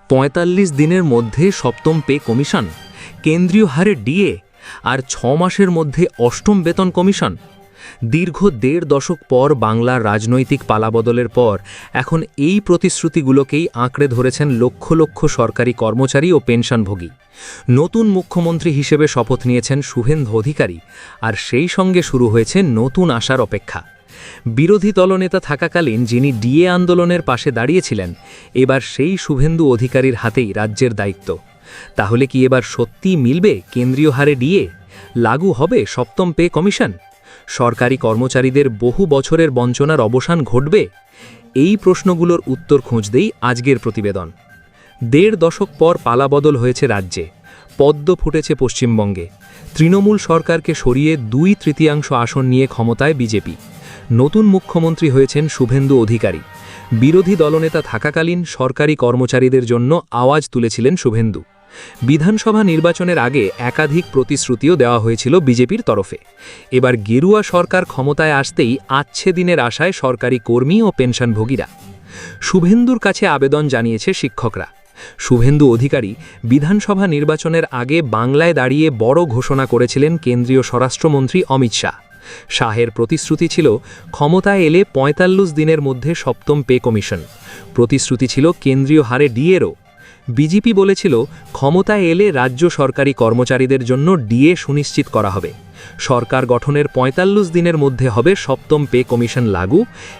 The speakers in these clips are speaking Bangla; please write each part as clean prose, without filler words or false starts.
৪৫ দিনের মধ্যে সপ্তম পে কমিশন, কেন্দ্রীয় হারে ডিএ আর ৬ মাসের মধ্যে অষ্টম বেতন কমিশন। দীর্ঘ ১.৫ দশক পর বাংলার রাজনৈতিক পালাবদলের পর এখন এই প্রতিশ্রুতিগুলোকেই আঁকড়ে ধরেছেন লক্ষ লক্ষ সরকারি কর্মচারী ও পেনশনভোগী। নতুন মুখ্যমন্ত্রী হিসেবে শপথ নিয়েছেন শুভেন্দু অধিকারী, আর সেই সঙ্গে শুরু হয়েছে নতুন আশার অপেক্ষা। বিরোধী দলনেতা থাকাকালীন যিনি ডিএ আন্দোলনের পাশে দাঁড়িয়েছিলেন, এবার সেই শুভেন্দু অধিকারীর হাতেই রাজ্যের দায়িত্ব। তাহলে কি এবার সত্যিই মিলবে কেন্দ্রীয় হারে ডিএ? লাগু হবে সপ্তম পে কমিশন? সরকারি কর্মচারীদের বহু বছরের বঞ্চনার অবসান ঘটবে? এই প্রশ্নগুলোর উত্তর খুঁজতেই আজকের প্রতিবেদন। ১.৫ দশক পর পালাবদল হয়েছে রাজ্যে, পদ্ম ফুটেছে পশ্চিমবঙ্গে। তৃণমূল সরকারকে সরিয়ে ২/৩ আসন নিয়ে ক্ষমতায় বিজেপি। নতুন মুখ্যমন্ত্রী হয়েছেন শুভেন্দু অধিকারী। বিরোধী দলনেতা থাকাকালীন সরকারি কর্মচারীদের জন্য আওয়াজ তুলেছিলেন শুভেন্দু। বিধানসভা নির্বাচনের আগে একাধিক প্রতিশ্রুতিও দেওয়া হয়েছিল বিজেপির তরফে। এবার গেরুয়া সরকার ক্ষমতায় আসতেই আচ্ছে দিনের আশায় সরকারি কর্মী ও পেনশনভোগীরা। শুভেন্দুর কাছে আবেদন জানিয়েছে শিক্ষকরা। শুভেন্দু অধিকারী বিধানসভা নির্বাচনের আগে বাংলায় দাঁড়িয়ে বড় ঘোষণা করেছিলেন কেন্দ্রীয় স্বরাষ্ট্রমন্ত্রী অমিত শাহ। শাহের প্রতিশ্রুতি ছিল ক্ষমতায় এলে ৪৫ দিনের মধ্যে সপ্তম পে কমিশন। প্রতিশ্রুতি ছিল কেন্দ্রীয় হারে ডিএরও। বিজেপি বলেছিল ক্ষমতায় এলে রাজ্য সরকারি কর্মচারীদের জন্য ডিএ সুনিশ্চিত করা হবে। সরকার গঠনের ৪৫ দিনের মধ্যে হবে সপ্তম পে কমিশন লাগু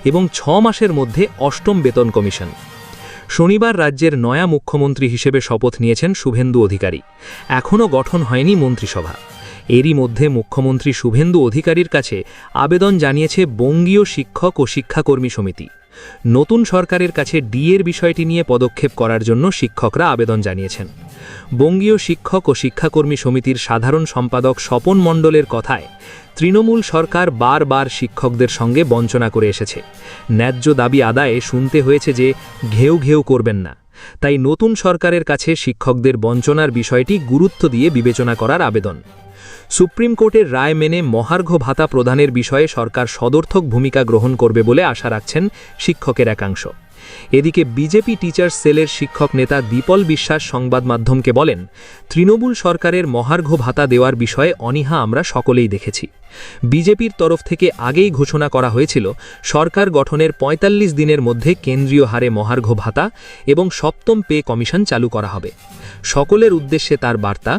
এবং ৬ মাসের মধ্যে অষ্টম বেতন কমিশন। শনিবার রাজ্যের নয়া মুখ্যমন্ত্রী হিসেবে শপথ নিয়েছেন শুভেন্দু অধিকারী। এখনও গঠন হয়নি মন্ত্রিসভা। এরই মধ্যে মুখ্যমন্ত্রী শুভেন্দু অধিকারীর কাছে আবেদন জানিয়েছে বঙ্গীয় শিক্ষক ও শিক্ষাকর্মী সমিতি। নতুন সরকারের কাছে ডিএর বিষয়টি নিয়ে পদক্ষেপ করার জন্য শিক্ষকরা আবেদন জানিয়েছেন। বঙ্গীয় শিক্ষক ও শিক্ষাকর্মী সমিতির সাধারণ সম্পাদক স্বপন মণ্ডলের কথায়, তৃণমূল সরকার বারবার শিক্ষকদের সঙ্গে বঞ্চনা করে এসেছে। ন্যায্য দাবি আদায়ে শুনতে হয়েছে যে ঘেউ ঘেউ করবেন না। তাই নতুন সরকারের কাছে শিক্ষকদের বঞ্চনার বিষয়টি গুরুত্ব দিয়ে বিবেচনা করার আবেদন। সুপ্রিম কোর্টের রায় মেনে মহার্ঘ ভাতা প্রদানের বিষয়ে সরকার সদর্থক ভূমিকা গ্রহণ করবে বলে আশা রাখছেন শিক্ষকের একাংশ। এদিকে বিজেপি টিচার্স সেলের শিক্ষক নেতা দীপল বিশ্বাস সংবাদ মাধ্যমকে বলেন, তৃণমূল সরকারের মহার্ঘ ভাতা দেওয়ার বিষয়ে অনীহা আমরা সকলেই দেখেছি। বিজেপির তরফ থেকে আগেই ঘোষণা করা হয়েছিল সরকার গঠনের ৪৫ দিনের মধ্যে কেন্দ্রীয় হারে মহার্ঘ ভাতা এবং সপ্তম পে কমিশন চালু করা হবে। সকলের উদ্দেশ্যে তার বার্তা,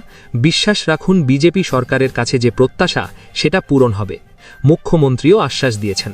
বিশ্বাস রাখুন বিজেপি সরকারের কাছে যে প্রত্যাশা সেটা পূরণ হবে। মুখ্যমন্ত্রীও আশ্বাস দিয়েছেন।